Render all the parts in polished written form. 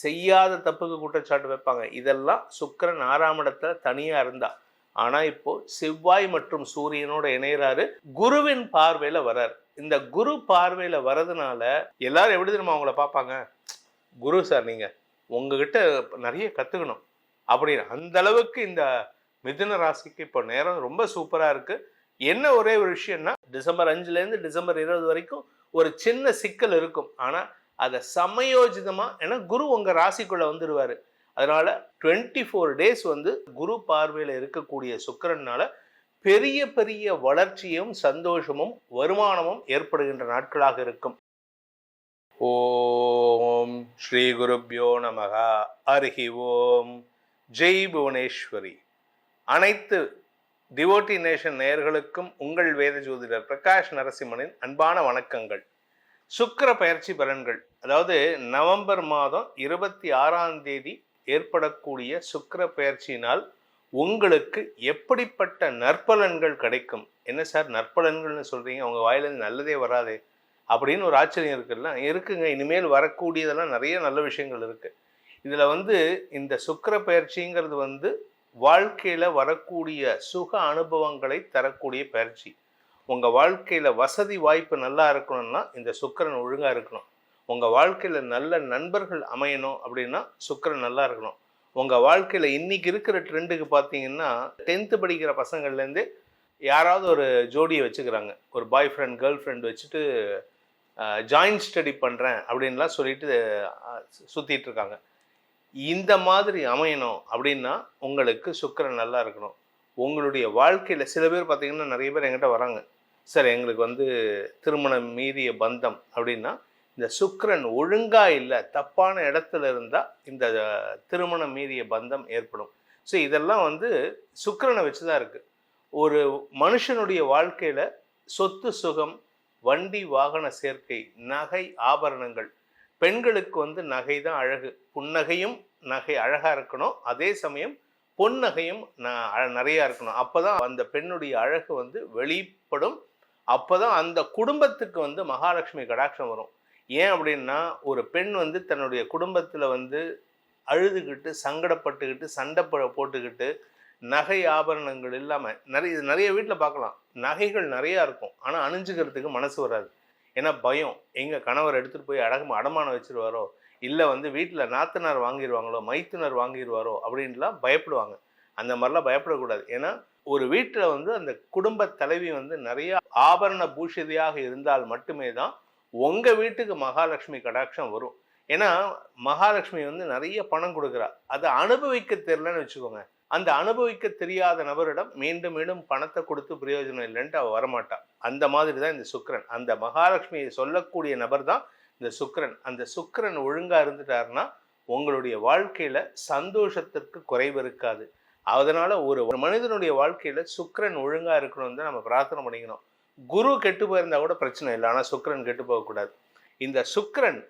செய்யாத தப்புக்கு குற்றச்சாட்டு வைப்பாங்க. இதெல்லாம் சுக்கிரன் 6ஆம் இடத்துல தனியா இருந்தா. ஆனா இப்போ செவ்வாய் மற்றும் சூரியனோட இணையறாரு, குருவின் பார்வையில வராரு. இந்த குரு பார்வையில வரதுனால எல்லாரும் எப்படி தெரியுமா அவங்கள பார்ப்பாங்க? குரு சார் நீங்க உங்ககிட்ட நிறைய கத்துக்கணும் அப்படின்னு. அந்த அளவுக்கு இந்த மிதுன ராசிக்கு இப்போ நேரம் ரொம்ப சூப்பரா இருக்கு. என்ன ஒரே ஒரு விஷயம்னா, டிசம்பர் 5லேருந்து டிசம்பர் 20 வரைக்கும் ஒரு சின்ன சிக்கல் இருக்கும். ஆனா அதை சமயோஜிதமா, ஏன்னா குரு உங்க ராசிக்குள்ள வந்துடுவாரு. அதனால 24 டேஸ் வந்து குரு பார்வையில இருக்கக்கூடிய சுக்கிரனால பெரிய பெரிய வளர்ச்சியும் சந்தோஷமும் வருமானமும் ஏற்படுகின்ற நாட்களாக இருக்கும். ஓம் ஸ்ரீ குருப்யோ நமக. ஹரி ஓம். ஜெய் புவனேஸ்வரி. அனைத்து டிவோட்டி நேஷன் நேயர்களுக்கும் உங்கள் வேத ஜோதிடர் பிரகாஷ் நரசிம்மனின் அன்பான வணக்கங்கள். சுக்கிர பயிற்சி பலன்கள், அதாவது நவம்பர் மாதம் 26ஆம் தேதி ஏற்படக்கூடிய சுக்கிர பயிற்சியினால் உங்களுக்கு எப்படிப்பட்ட நற்பலன்கள் கிடைக்கும்? என்ன சார் நற்பலன்கள்னு சொல்றீங்க, உங்க வாயிலிருந்து நல்லதே வராதே அப்படின்னு ஒரு ஆச்சரியம் இருக்குல்ல? இருக்குங்க. இனிமேல் வரக்கூடியதெல்லாம் நிறைய நல்ல விஷயங்கள் இருக்கு. இதுல வந்து இந்த சுக்கிர பயிற்சிங்கிறது வந்து வாழ்க்கையில வரக்கூடிய சுக அனுபவங்களை தரக்கூடிய பயிற்சி. உங்க வாழ்க்கையில வசதி வாய்ப்பு நல்லா இருக்கணும்னா இந்த சுக்கிரன் ஒழுங்கா இருக்கணும். உங்க வாழ்க்கையில நல்ல நண்பர்கள் அமையணும் அப்படின்னா சுக்கிரன் நல்லா இருக்கணும். உங்க வாழ்க்கையில இன்னைக்கு இருக்கிற ட்ரெண்டுக்கு பார்த்தீங்கன்னா 10th படிக்கிற பசங்கள்லேருந்து யாராவது ஒரு ஜோடியை வச்சுக்கிறாங்க. ஒரு பாய் ஃப்ரெண்ட் கேர்ள் ஃப்ரெண்ட் வச்சுட்டு ஜாயின்ட் ஸ்டடி பண்ணுறேன் அப்படின்லாம் சொல்லிட்டு சுற்றிட்டு இருக்காங்க. இந்த மாதிரி அமையணும் அப்படின்னா உங்களுக்கு சுக்கிரன் நல்லா இருக்கணும். உங்களுடைய வாழ்க்கையில் சில பேர் பார்த்தீங்கன்னா நிறைய பேர் என்கிட்ட வராங்க, சார் எங்களுக்கு வந்து திருமணம் மீறிய பந்தம் அப்படின்னா இந்த சுக்கிரன் ஒழுங்கா இல்லை, தப்பான இடத்துல இருந்தால் இந்த திருமணம் மீறிய பந்தம் ஏற்படும். ஸோ இதெல்லாம் வந்து சுக்கிரனை வச்சு தான் இருக்குது. ஒரு மனுஷனுடைய வாழ்க்கையில் சொத்து சுகம், வண்டி வாகன சேர்க்கை, நகை ஆபரணங்கள். பெண்களுக்கு வந்து நகை தான் அழகு. புன்னகையும் நகை அழகாக இருக்கணும், அதே சமயம் பொன்னகையும் நிறையா இருக்கணும். அப்போ தான் அந்த பெண்ணுடைய அழகு வந்து வெளிப்படும். அப்போ தான் அந்த குடும்பத்துக்கு வந்து மகாலட்சுமி கடாட்சம் வரும். ஏன் அப்படின்னா ஒரு பெண் வந்து தன்னுடைய குடும்பத்தில் வந்து அழுதுகிட்டு சங்கடப்பட்டுக்கிட்டு சண்டை போட்டுக்கிட்டு நகை ஆபரணங்கள் இல்லாமல் நிறைய வீட்டில் பார்க்கலாம். நகைகள் நிறையா இருக்கும், ஆனால் அணிஞ்சுக்கிறதுக்கு மனசு வராது. ஏன்னா பயம், எங்கள் கணவர் எடுத்துகிட்டு போய் அடமானம் வச்சிருவாரோ, இல்லை வந்து வீட்டில் நாத்தனார் வாங்கிடுவாங்களோ, மைத்துனர் வாங்கிடுவாரோ அப்படின்லாம் பயப்படுவாங்க. அந்த மாதிரிலாம் பயப்படக்கூடாது. ஏன்னா ஒரு வீட்டில் வந்து அந்த குடும்ப தலைவி வந்து நிறைய ஆபரண பூஷிதையாக இருந்தால் மட்டுமே தான் உங்கள் வீட்டுக்கு மகாலட்சுமி கடாட்சம் வரும். ஏன்னா மகாலட்சுமி வந்து நிறைய பணம் கொடுக்குறா, அதை அனுபவிக்க தெரியலன்னு வச்சுக்கோங்க. அந்த அனுபவிக்க தெரியாத நபரிடம் மீண்டும் மீண்டும் பணத்தை கொடுத்து பிரயோஜனம் இல்லைன்ட்டு அவள் வரமாட்டாள். அந்த மாதிரி தான் இந்த சுக்கிரன். அந்த மகாலட்சுமியை சொல்லக்கூடிய நபர் தான் இந்த சுக்கிரன். அந்த சுக்கிரன் ஒழுங்கா இருந்துட்டாருன்னா உங்களுடைய வாழ்க்கையில சந்தோஷத்திற்கு குறைவு இருக்காது. அதனால ஒரு மனிதனுடைய வாழ்க்கையில சுக்கிரன் ஒழுங்கா இருக்கணும்னு தான் நம்ம பிரார்த்தனை பண்ணிக்கணும். குரு கெட்டு போயிருந்தா கூட பிரச்சனை இல்லை, ஆனால் சுக்கிரன் கெட்டு போகக்கூடாது. இந்த சுக்கிரன்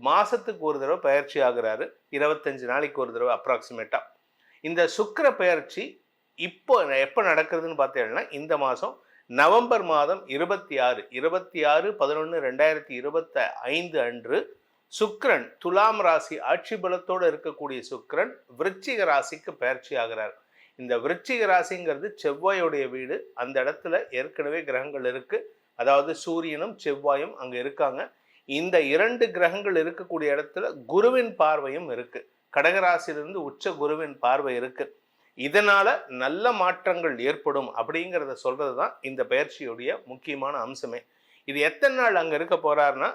மாசத்துக்கு ஒரு தடவை பயிற்சி ஆகுறாரு, 25 நாளைக்கு ஒரு தடவை அப்ராக்சிமேட்டா. இந்த சுக்கிர பயிற்சி இப்போ எப்போ நடக்கிறதுன்னு பார்த்தீங்கன்னா இந்த மாதம் நவம்பர் மாதம் 26/11/2025 அன்று சுக்கிரன் துலாம் ராசி ஆட்சி பலத்தோடு இருக்கக்கூடிய சுக்கிரன் விருச்சிக ராசிக்கு பயிற்சி ஆகிறார். இந்த விருச்சிக ராசிங்கிறது செவ்வாயோடைய வீடு. அந்த இடத்துல ஏற்கனவே கிரகங்கள் இருக்கு, அதாவது சூரியனும் செவ்வாயும் அங்க இருக்காங்க. இந்த 2 கிரகங்கள் இருக்கக்கூடிய இடத்துல குருவின் பார்வையும் இருக்கு. கடகராசியிலிருந்து உச்ச குருவின் பார்வை இருக்கு. இதனால நல்ல மாற்றங்கள் ஏற்படும் அப்படிங்கிறத சொல்றது தான் இந்த பயிற்சியுடைய முக்கியமான அம்சமே. இது எத்தனை நாள் அங்க இருக்க போறாருன்னா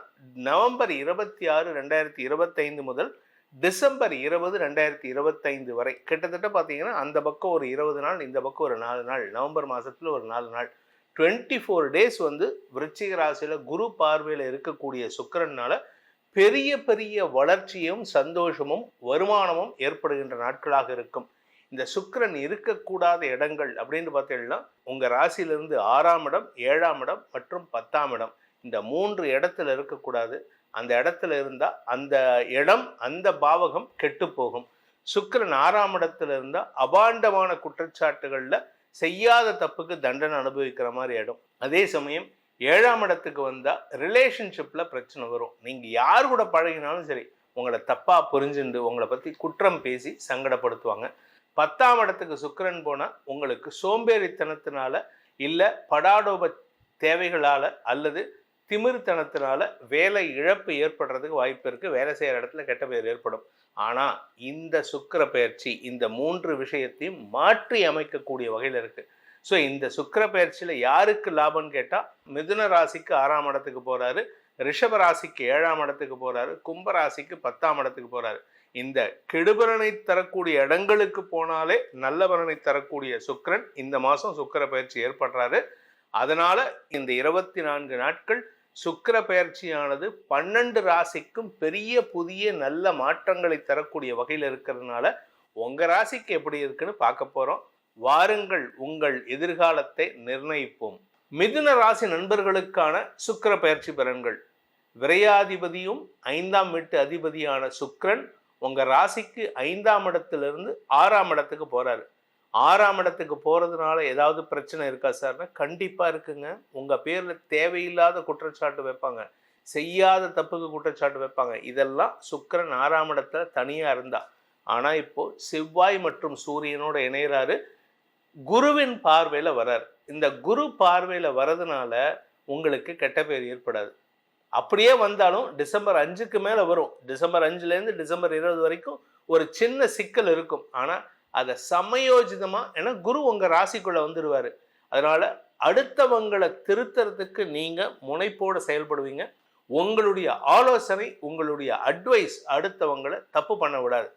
நவம்பர் 26, 2025 முதல் டிசம்பர் 20, 2025 வரை. கிட்டத்தட்ட பார்த்தீங்கன்னா அந்த பக்கம் ஒரு 20 நாள், இந்த பக்கம் ஒரு 4 நாள், நவம்பர் மாசத்துல ஒரு 4 நாள், 24 டேஸ் வந்து விருச்சிக ராசியில குரு பார்வையில இருக்கக்கூடிய சுக்கிரனால பெரிய பெரிய வளர்ச்சியும் சந்தோஷமும் வருமானமும் ஏற்படுகின்ற நாட்களாக இருக்கும். இந்த சுக்கிரன் இருக்கக்கூடாத இடங்கள் அப்படின்னு பார்த்தீங்கன்னா உங்க ராசியிலிருந்து 6ஆம் இடம், 7ஆம் இடம் மற்றும் 10ஆம் இடம், இந்த 3 இடத்துல இருக்கக்கூடாது. அந்த இடத்துல இருந்தா அந்த இடம், அந்த பாவகம் கெட்டு போகும். சுக்கிரன் 6ஆம் இடத்துல இருந்தா அபாண்டமான குற்றச்சாட்டுகள்ல செய்யாத தப்புக்கு தண்டனை அனுபவிக்கிற மாதிரி இடம். அதே சமயம் 7ஆம் இடத்துக்கு வந்தா ரிலேஷன்ஷிப்ல பிரச்சனை வரும். நீங்க யார் கூட பழகினாலும் சரி, உங்களை தப்பாக புரிஞ்சுண்டு உங்களை பற்றி குற்றம் பேசி சங்கடப்படுத்துவாங்க. 10ஆம் இடத்துக்கு சுக்கிரன் போனால் உங்களுக்கு சோம்பேறித்தனத்தினால இல்லை படாடோப தேவைகளால் அல்லது திமிர்த்தனத்தினால வேலை இழப்பு ஏற்படுறதுக்கு வாய்ப்பு இருக்குது. வேலை செய்கிற இடத்துல கெட்ட பேர் ஏற்படும். ஆனால் இந்த சுக்கிர பயிற்சி இந்த 3 விஷயத்தையும் மாற்றி அமைக்கக்கூடிய வகையில் இருக்குது. ஸோ இந்த சுக்கிர பயிற்சியில் யாருக்கு லாபம்னு கேட்டால் மிதுன ராசிக்கு 6ஆம் இடத்துக்கு போகிறாரு, ரிஷப ராசிக்கு 7ஆம் இடத்துக்கு போகிறாரு, கும்ப ராசிக்கு 10ஆம் இடத்துக்கு போகிறாரு. இந்த கெடுபலனை தரக்கூடிய இடங்களுக்கு போனாலே நல்ல பலனை தரக்கூடிய சுக்கிரன் இந்த மாதம் சுக்கிர பயிற்சி ஏற்படுறாரு. அதனால இந்த 24 நாட்கள் சுக்கிர பயிற்சியானது 12 ராசிக்கும் பெரிய புதிய நல்ல மாற்றங்களை தரக்கூடிய வகையில் இருக்கிறதுனால உங்க ராசிக்கு எப்படி இருக்குன்னு பார்க்க போறோம். வாருங்கள் உங்கள் எதிர்காலத்தை நிர்ணயிப்போம். மிதுன ராசி நண்பர்களுக்கான சுக்கிர பயிற்சி பலன்கள். விரையாதிபதியும் 5ஆம் வீட்டு அதிபதியான சுக்கிரன் உங்க ராசிக்கு 5ஆம் இடத்திலிருந்து 6ஆம் இடத்துக்கு போறாரு. 6ஆம் இடத்துக்கு போகிறதுனால ஏதாவது பிரச்சனை இருக்கா சார்னா கண்டிப்பாக இருக்குங்க. உங்கள் பேரில் தேவையில்லாத குற்றச்சாட்டு வைப்பாங்க, செய்யாத தப்புக்கு குற்றச்சாட்டு வைப்பாங்க. இதெல்லாம் சுக்கிரன் 6ஆம் இடத்துல தனியாக இருந்தா. ஆனால் இப்போது செவ்வாய் மற்றும் சூரியனோட இணைகிறாரு, குருவின் பார்வையில் வர்றார். இந்த குரு பார்வையில் வர்றதுனால உங்களுக்கு கெட்ட பேர் ஏற்படாது. அப்படியே வந்தாலும் டிசம்பர் 5க்கு மேலே வரும். டிசம்பர் 5லேருந்து டிசம்பர் 20 வரைக்கும் ஒரு சின்ன சிக்கல் இருக்கும். ஆனால் அதை சமயோஜிதமாக, ஏன்னா குரு உங்கள் ராசிக்குள்ளே வந்துடுவார். அதனால் அடுத்தவங்களை திருத்தறதுக்கு நீங்கள் முனைப்போடு செயல்படுவீங்க. உங்களுடைய ஆலோசனை, உங்களுடைய அட்வைஸ் அடுத்தவங்களை தப்பு பண்ண விடாது.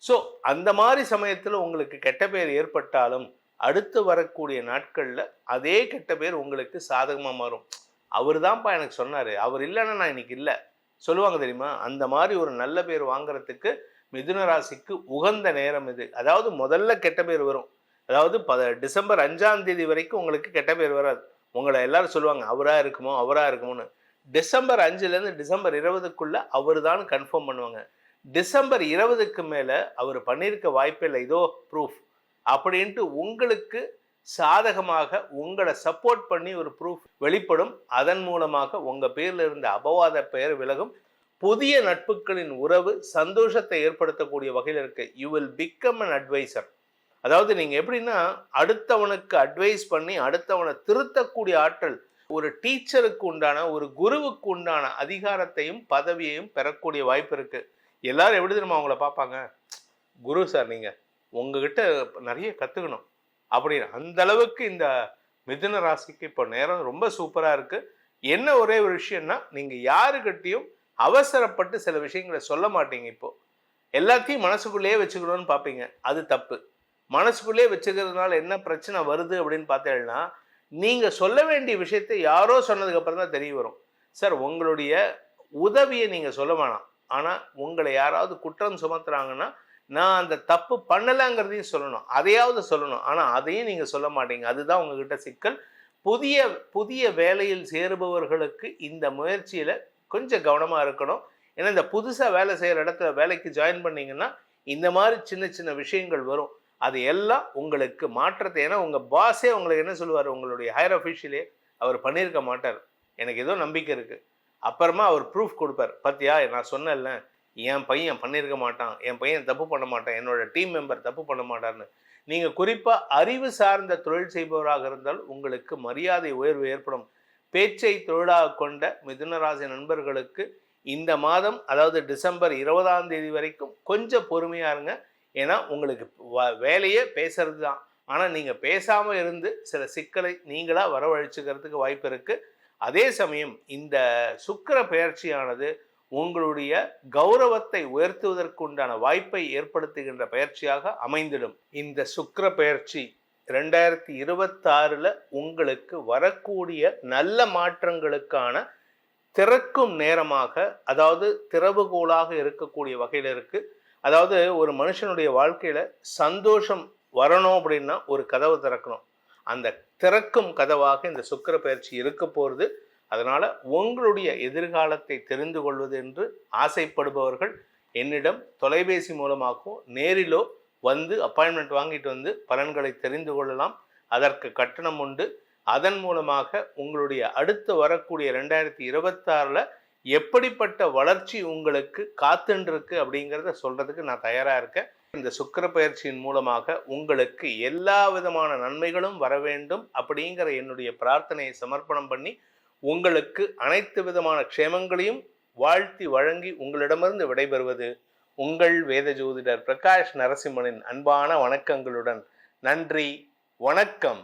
ஸோ அந்த மாதிரி சமயத்தில் உங்களுக்கு கெட்ட பேர் ஏற்பட்டாலும் அடுத்து வரக்கூடிய நாட்களில் அதே கெட்ட பேர் உங்களுக்கு சாதகமாக மாறும். அவர் தான்ப்பா எனக்கு சொன்னார், அவர் இல்லைன்னா நான் இன்னைக்கு இல்லை சொல்லுவாங்க தெரியுமா? அந்த மாதிரி ஒரு நல்ல பேர் வாங்குறதுக்கு மிதுன ராசிக்கு உகந்த நேரம் இது. அதாவது முதல்ல கெட்ட பேர் வரும். அதாவது டிசம்பர் 5ஆம் தேதி வரைக்கும் உங்களுக்கு கெட்ட பேர் வராது. உங்களை எல்லாரும் சொல்லுவாங்க அவராக இருக்குமோ அவராக இருக்குமோன்னு. டிசம்பர் 5லேருந்து டிசம்பர் 20க்குள்ள அவர் தான் கன்ஃபார்ம் பண்ணுவாங்க. டிசம்பர் 20க்கு மேலே அவர் பண்ணியிருக்க வாய்ப்பே இல்லை, இதோ ப்ரூஃப் அப்படின்ட்டு உங்களுக்கு சாதகமாக உங்களை சப்போர்ட் பண்ணி ஒரு ப்ரூஃப் வெளிப்படும். அதன் மூலமாக உங்கள் பேரில் இருந்த அபவாத பெயர் விலகும். புதிய நட்புகளின் உறவு சந்தோஷத்தை ஏற்படுத்தக்கூடிய வகையில் இருக்கு. You will become an advisor. அதாவது நீங்கள் எப்படின்னா அடுத்தவனுக்கு அட்வைஸ் பண்ணி அடுத்தவனை திருத்தக்கூடிய ஆற்றல் ஒரு டீச்சருக்கு உண்டான, ஒரு குருவுக்கு உண்டான அதிகாரத்தையும் பதவியையும் பெறக்கூடிய வாய்ப்பு இருக்கு. எல்லாரும் எப்படி தெரியுமா அவங்கள பார்ப்பாங்க? குரு சார், நீங்கள் உங்ககிட்ட நிறைய கற்றுக்கணும் அப்படின்னு. அந்த அளவுக்கு இந்த மிதுன ராசிக்கு இப்போ நேரம் ரொம்ப சூப்பராக இருக்கு. என்ன ஒரே ஒரு விஷயம்னா, நீங்கள் யாருக்கிட்டையும் அவசரப்பட்டு சில விஷயங்களை சொல்ல மாட்டீங்க. இப்போ எல்லாத்தையும் மனசுக்குள்ளேயே வச்சுக்கணும்னு பார்ப்பீங்க, அது தப்பு. மனசுக்குள்ளேயே வச்சுக்கிறதுனால என்ன பிரச்சனை வருது அப்படின்னு பார்த்தீங்கன்னா, நீங்கள் சொல்ல வேண்டிய விஷயத்தை யாரோ சொன்னதுக்கு அப்புறம் தான் தெரிய வரும். சார், உங்களுடைய உதவியை நீங்கள் சொல்ல வேணாம், ஆனால் உங்களை யாராவது குற்றம் சுமத்துறாங்கன்னா நான் அந்த தப்பு பண்ணலைங்கிறதையும் சொல்லணும், அதையாவது சொல்லணும். ஆனால் அதையும் நீங்கள் சொல்ல மாட்டீங்க. அதுதான் உங்ககிட்ட சிக்கல். புதிய புதிய வேலையில் சேருபவர்களுக்கு இந்த முயற்சியில் கொஞ்சம் கவனமாக இருக்கணும். ஏன்னா இந்த புதுசாக வேலை செய்கிற இடத்துல வேலைக்கு ஜாயின் பண்ணிங்கன்னா இந்த மாதிரி சின்ன சின்ன விஷயங்கள் வரும். அது எல்லாம் உங்களுக்கு மாற்றத்தை, ஏன்னா உங்கள் பாஸே உங்களுக்கு என்ன சொல்லுவார், உங்களுடைய ஹையர் அஃபிஷியலே அவர் பண்ணியிருக்க மாட்டார், எனக்கு ஏதோ நம்பிக்கை இருக்குது. அப்புறமா அவர் ப்ரூஃப் கொடுப்பார், பார்த்தியா நான் சொன்னேன்ல என் பையன் பண்ணியிருக்க மாட்டான், என் பையன் தப்பு பண்ண மாட்டான், என்னோட டீம் மெம்பர் தப்பு பண்ண மாட்டார்னு. நீங்கள் குறிப்பாக அறிவு சார்ந்த தொழில் செய்பவராக இருந்தால் உங்களுக்கு மரியாதை உயர்வு ஏற்படும். பேச்சை தொழிலாக கொண்ட மிதுனராசி நண்பர்களுக்கு இந்த மாதம், அதாவது டிசம்பர் 20ஆம் தேதி வரைக்கும் கொஞ்சம் பொறுமையாக இருங்க. ஏன்னா உங்களுக்கு வேலையே பேசுறது தான். ஆனால் நீங்கள் பேசாமல் இருந்து சில சிக்கலை நீங்களாக வரவழைச்சிக்கிறதுக்கு வாய்ப்பு இருக்குது. அதே சமயம் இந்த சுக்கிர பெயர்ச்சியானது உங்களுடைய கௌரவத்தை உயர்த்துவதற்குண்டான வாய்ப்பை ஏற்படுத்துகின்ற பயிற்சியாக அமைந்திடும். இந்த சுக்கிர பெயர்ச்சி 2026 உங்களுக்கு வரக்கூடிய நல்ல மாற்றங்களுக்கான திறக்கும் நேரமாக, அதாவது திறவுகோலாக இருக்கக்கூடிய வகையில் இருக்கு. அதாவது ஒரு மனுஷனுடைய வாழ்க்கையில சந்தோஷம் வரணும் அப்படின்னா ஒரு கதவை திறக்கணும். அந்த திறக்கும் கதவாக இந்த சுக்கிர பெயர்ச்சி இருக்க போகிறது. அதனால உங்களுடைய எதிர்காலத்தை தெரிந்து கொள்வது என்று ஆசைப்படுபவர்கள் என்னிடம் தொலைபேசி மூலமாகவும் நேரிலோ வந்து அப்பாயின்மெண்ட் வாங்கிட்டு வந்து பலன்களை தெரிந்து கொள்ளலாம். அதற்கு கட்டணம் உண்டு. அதன் மூலமாக உங்களுடைய அடுத்து வரக்கூடிய 2026 எப்படிப்பட்ட வளர்ச்சி உங்களுக்கு காத்துருக்கு அப்படிங்கிறத சொல்றதுக்கு நான் தயாரா இருக்கேன். இந்த சுக்கிர பயிற்சியின் மூலமாக உங்களுக்கு எல்லா விதமான நன்மைகளும் வர வேண்டும் அப்படிங்கிற என்னுடைய பிரார்த்தனையை சமர்ப்பணம் பண்ணி உங்களுக்கு அனைத்து விதமான க்ஷேமங்களையும் வாழ்த்தி வழங்கி உங்களிடமிருந்து விடைபெறுவது உங்கள் வேத ஜோதிடர் பிரகாஷ் நரசிம்மனின் அன்பான வணக்கங்களுடன். நன்றி, வணக்கம்.